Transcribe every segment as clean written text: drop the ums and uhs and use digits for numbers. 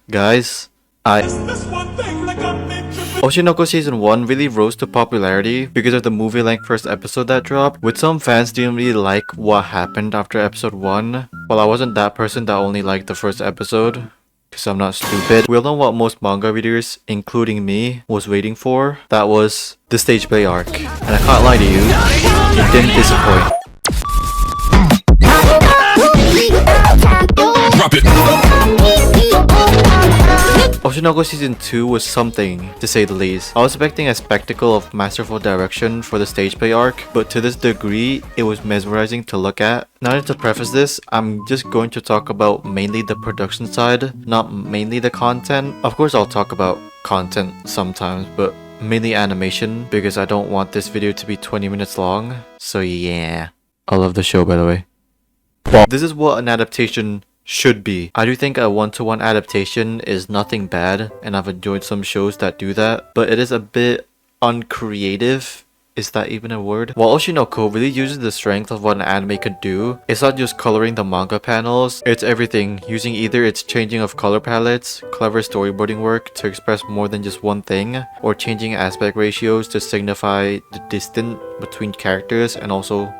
Guys, Oshinoko Season 1 really rose to popularity because of the movie-length first episode that dropped, with some fans didn't really like what happened after episode 1. Well, I wasn't that person that only liked the first episode, because I'm not stupid. We all know what most manga readers, including me, was waiting for. That was the stage play arc. And I can't lie to you, it didn't disappoint. Drop it. Oshinoko Season 2 was something, to say the least. I was expecting a spectacle of masterful direction for the stage play arc, but to this degree, it was mesmerizing to look at. Now to preface this, I'm just going to talk about mainly the production side, not mainly the content. Of course I'll talk about content sometimes, but mainly animation, because I don't want this video to be 20 minutes long. So yeah. I love the show, by the way. This is what an adaptation should be. I do think a one-to-one adaptation is nothing bad, and I've enjoyed some shows that do that, but it is a bit uncreative. Is that even a word? While Oshinoko really uses the strength of what an anime could do, it's not just coloring the manga panels, it's everything, using either its changing of color palettes, clever storyboarding work to express more than just one thing, or changing aspect ratios to signify the distance between characters and also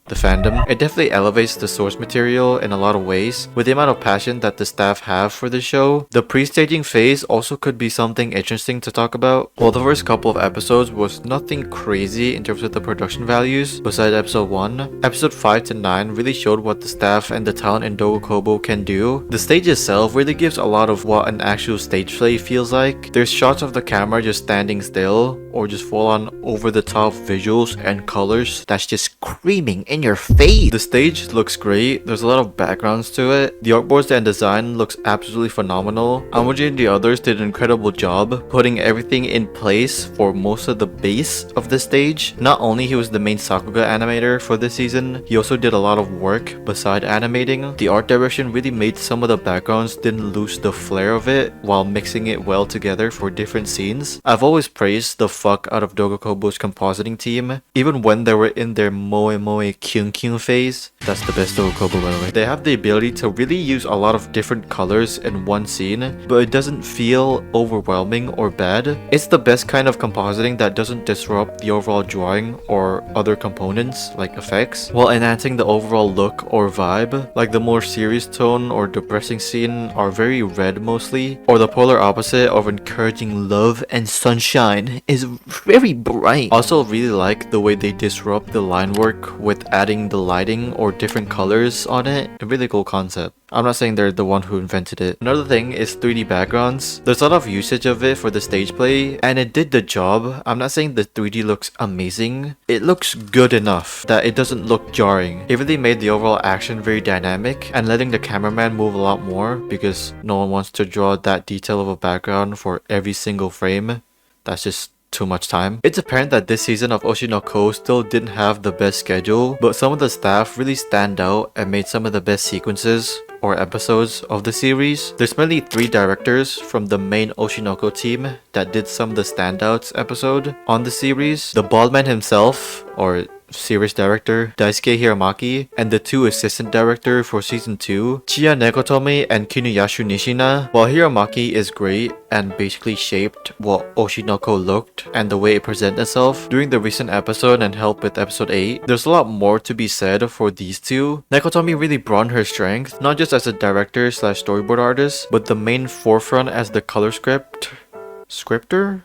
the fandom. It definitely elevates the source material in a lot of ways. With the amount of passion that the staff have for the show, the pre-staging phase also could be something interesting to talk about. While the first couple of episodes was nothing crazy in terms of the production values, besides episode 1, episode 5 to 9 really showed what the staff and the talent in Doga Kobo can do. The stage itself really gives a lot of what an actual stage play feels like. There's shots of the camera just standing still, or just full on over the top visuals and colors that's just screaming in your face. The stage looks great, there's a lot of backgrounds to it. The artboards and design looks absolutely phenomenal. Amuji and the others did an incredible job putting everything in place for most of the base of the stage. Not only he was the main sakuga animator for this season, he also did a lot of work beside animating. The art direction really made some of the backgrounds didn't lose the flair of it while mixing it well together for different scenes. I've always praised the fuck out of Doga Kobo's compositing team, even when they were in their moe moe kyun kyun phase. That's the best Doga Kobo, by the way. They have the ability to really use a lot of different colors in one scene, but it doesn't feel overwhelming or bad. It's the best kind of compositing that doesn't disrupt the overall drawing or other components like effects, while enhancing the overall look or vibe. Like the more serious tone or depressing scene are very red mostly, or the polar opposite of encouraging love and sunshine is very bright. Also really like the way they disrupt the line work with adding the lighting or different colors on it. A really cool concept. I'm not saying they're the one who invented it. Another thing is 3D backgrounds. There's a lot of usage of it for the stage play, and it did the job. I'm not saying the 3D looks amazing. It looks good enough that it doesn't look jarring. It really made the overall action very dynamic, and letting the cameraman move a lot more because no one wants to draw that detail of a background for every single frame. That's just too much time. It's apparent that this season of Oshinoko still didn't have the best schedule, but some of the staff really stand out and made some of the best sequences or episodes of the series. There's mainly 3 directors from the main Oshinoko team that did some of the standouts episode on the series. The bald man himself, or series director Daisuke Hiramaki, and the 2 assistant director for season 2, Chiya Nekotomi and Kinuyashu Nishina. While Hiramaki is great and basically shaped what Oshinoko looked and the way it presented itself during the recent episode and helped with episode 8, there's a lot more to be said for these 2. Nekotomi really brought her strength, not just as a director slash storyboard artist, but the main forefront as the color scripter?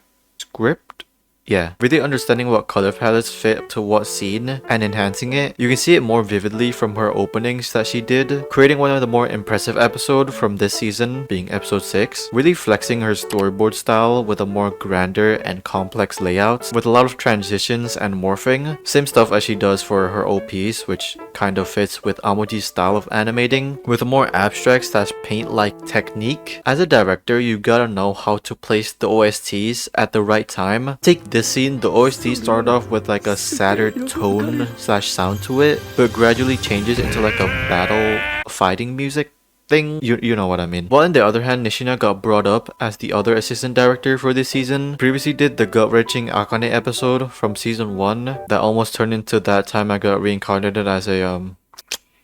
Yeah, really understanding what color palettes fit to what scene and enhancing it. You can see it more vividly from her openings that she did, creating one of the more impressive episodes from this season, being episode 6, really flexing her storyboard style with a more grander and complex layouts, with a lot of transitions and morphing. Same stuff as she does for her OPs, which kind of fits with Amoji's style of animating, with a more abstract slash paint-like technique. As a director, you gotta know how to place the OSTs at the right time. Take this scene, the OST started off with like a sadder tone slash sound to it, but gradually changes into like a battle fighting music thing. You know what I mean. While on the other hand, Nishina got brought up as the other assistant director for this season. Previously did the gut-wrenching Akane episode from season 1 that almost turned into that time I got reincarnated as a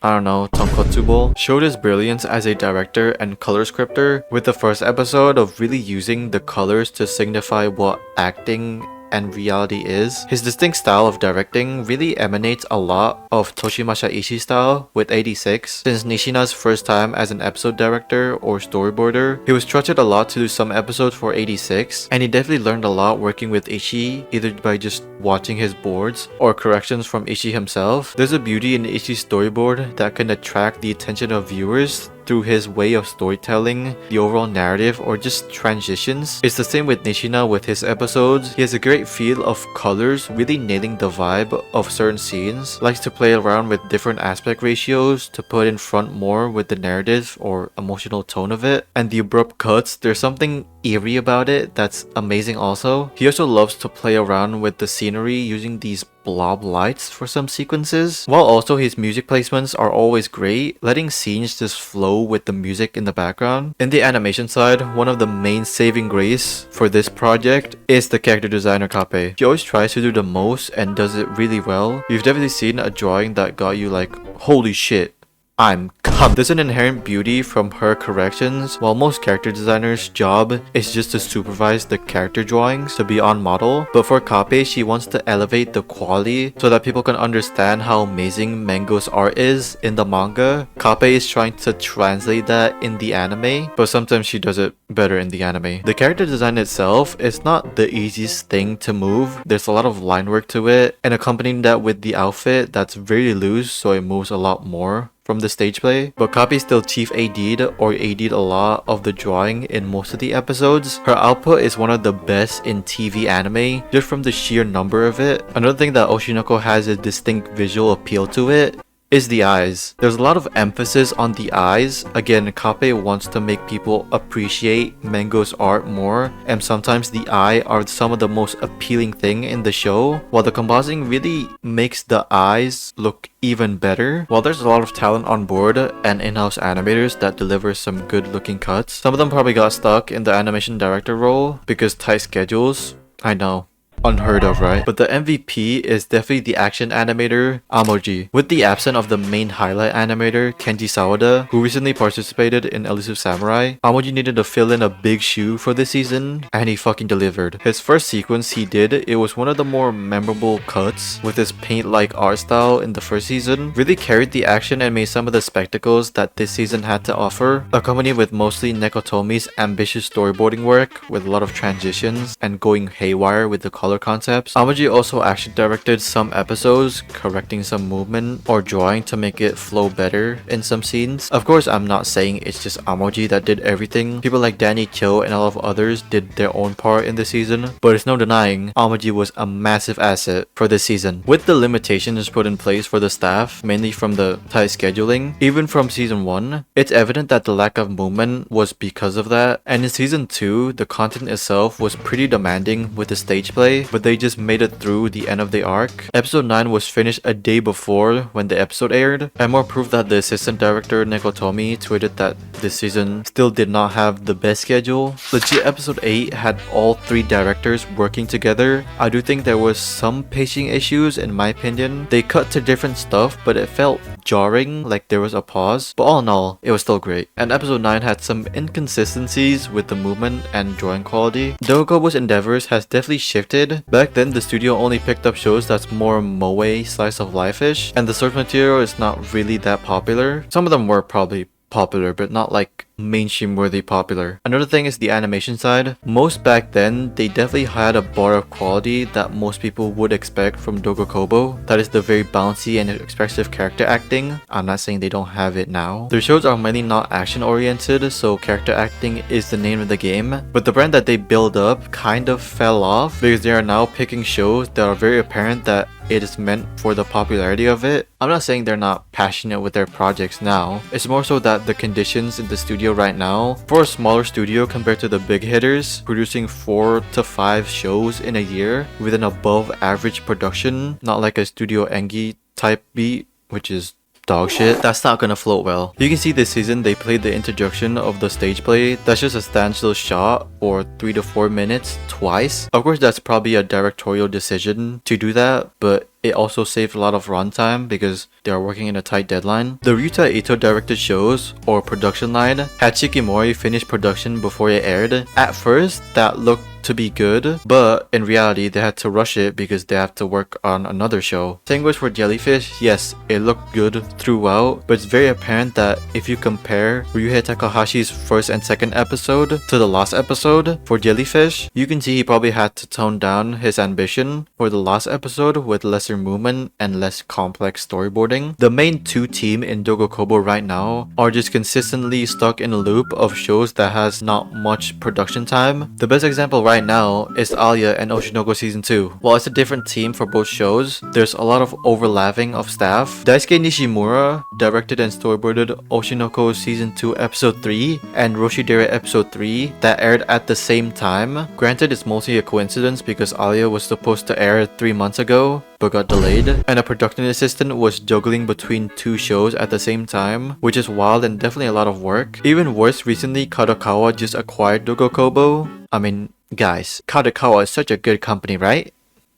I don't know, tonkotsubo, showed his brilliance as a director and color scripter, with the first episode of really using the colors to signify what acting and reality is. His distinct style of directing really emanates a lot of Toshimasa Ishii style with 86. Since Nishina's first time as an episode director or storyboarder, he was trusted a lot to do some episodes for 86, and he definitely learned a lot working with Ishii, either by just watching his boards or corrections from Ishii himself. There's a beauty in Ishii's storyboard that can attract the attention of viewers through his way of storytelling, the overall narrative, or just transitions. It's the same with Nishina with his episodes. He has a great feel of colors, really nailing the vibe of certain scenes, likes to play around with different aspect ratios to put in front more with the narrative or emotional tone of it. And the abrupt cuts, there's something eerie about it that's amazing also. He also loves to play around with the scenery using these blob lights for some sequences, while also his music placements are always great, letting scenes just flow with the music in the background. In the animation side, one of the main saving grace for this project is the character designer Kape. She always tries to do the most and does it really well. You've definitely seen a drawing that got you like, holy shit, I'm cum. There's an inherent beauty from her corrections, while most character designers' job is just to supervise the character drawings to be on model. But for Kape, she wants to elevate the quality so that people can understand how amazing Mango's art is in the manga. Kape is trying to translate that in the anime, but sometimes she does it better in the anime. The character design itself is not the easiest thing to move. There's a lot of line work to it, and accompanying that with the outfit that's very loose, so it moves a lot more from the stage play. But Kapi still chief AD'd or AD'd a lot of the drawing in most of the episodes. Her output is one of the best in TV anime, just from the sheer number of it. Another thing that Oshinoko has a distinct visual appeal to it is the eyes. There's a lot of emphasis on the eyes. Again, Kape wants to make people appreciate Mango's art more, and sometimes the eye are some of the most appealing thing in the show, while the compositing really makes the eyes look even better. While there's a lot of talent on board and in-house animators that deliver some good looking cuts, some of them probably got stuck in the animation director role because tight schedules. I know. Unheard of, right? But the MVP is definitely the action animator, Amoji. With the absence of the main highlight animator, Kenji Sawada, who recently participated in Elusive Samurai, Amoji needed to fill in a big shoe for this season, and he fucking delivered. His first sequence he did, it was one of the more memorable cuts, with his paint-like art style in the first season, really carried the action and made some of the spectacles that this season had to offer, accompanied with mostly Nekotomi's ambitious storyboarding work, with a lot of transitions, and going haywire with the color concepts. Amoji also action directed some episodes, correcting some movement or drawing to make it flow better in some scenes. Of course, I'm not saying it's just Amoji that did everything. People like Danny Cho and a lot of others did their own part in the season, but it's no denying Amoji was a massive asset for this season. With the limitations put in place for the staff, mainly from the tight scheduling, even from season 1, it's evident that the lack of movement was because of that. And in season 2, the content itself was pretty demanding with the stage play, but they just made it through the end of the arc. Episode 9 was finished a day before when the episode aired, and more proof that the assistant director Nekotomi tweeted that this season still did not have the best schedule. Legit, episode 8 had all 3 directors working together. I do think there was some pacing issues in my opinion. They cut to different stuff, but it felt jarring, like there was a pause, but all in all, it was still great. And episode 9 had some inconsistencies with the movement and drawing quality. Doga's endeavors has definitely shifted. Back then, the studio only picked up shows that's more moe slice of life-ish, and the source material is not really that popular. Some of them were probably popular, but not like mainstream worthy popular. Another thing is the animation side. Most back then, they definitely had a bar of quality that most people would expect from Doga Kobo. That is the very bouncy and expressive character acting. I'm not saying they don't have it now. Their shows are mainly not action oriented, so character acting is the name of the game. But the brand that they build up kind of fell off because they are now picking shows that are very apparent that it is meant for the popularity of it. I'm not saying they're not passionate with their projects now. It's more so that the conditions in the studio right now, for a smaller studio compared to the big hitters, producing 4 to 5 shows in a year with an above average production, not like a Studio Engi type beat, which is dog shit, that's not gonna float well. You can see this season they played the introduction of the stage play. That's just a standstill shot for 3 to 4 minutes twice. Of course, that's probably a directorial decision to do that, but it also saved a lot of runtime because they are working in a tight deadline. The Ryuta Ito directed shows, or production line, had Shikimori finish production before it aired. At first, that looked to be good, but in reality they had to rush it because they have to work on another show. Same goes for Jellyfish. Yes, it looked good throughout, but it's very apparent that if you compare Ryuhei Takahashi's first and second episode to the last episode for Jellyfish, you can see he probably had to tone down his ambition for the last episode with lesser movement and less complex storyboarding. The main two team in Doga Kobo right now are just consistently stuck in a loop of shows that has not much production time. The best example right now is Alya and Oshinoko Season 2. While it's a different team for both shows, there's a lot of overlapping of staff. Daisuke Nishimura directed and storyboarded Oshinoko Season 2 Episode 3 and Roshidere Episode 3 that aired at the same time. Granted, it's mostly a coincidence because Alya was supposed to air 3 months ago, but got delayed, and a production assistant was juggling between 2 shows at the same time, which is wild and definitely a lot of work. Even worse, recently Kadokawa just acquired Doga Kobo. I mean, guys, Kadokawa is such a good company, right?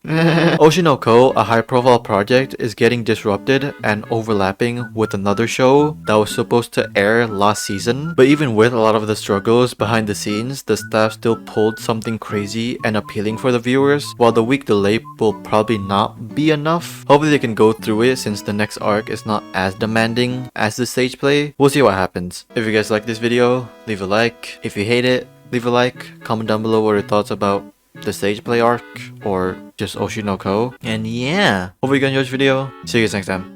Oshinoko, a high-profile project, is getting disrupted and overlapping with another show that was supposed to air last season. But even with a lot of the struggles behind the scenes, the staff still pulled something crazy and appealing for the viewers. While the week delay will probably not be enough, hopefully they can go through it since the next arc is not as demanding as the stage play. We'll see what happens. If you guys like this video, leave a like. If you hate it, leave a like. Comment down below what your thoughts about the stage play arc or just Oshinoko. And yeah, hope you guys enjoyed this video. See you guys next time.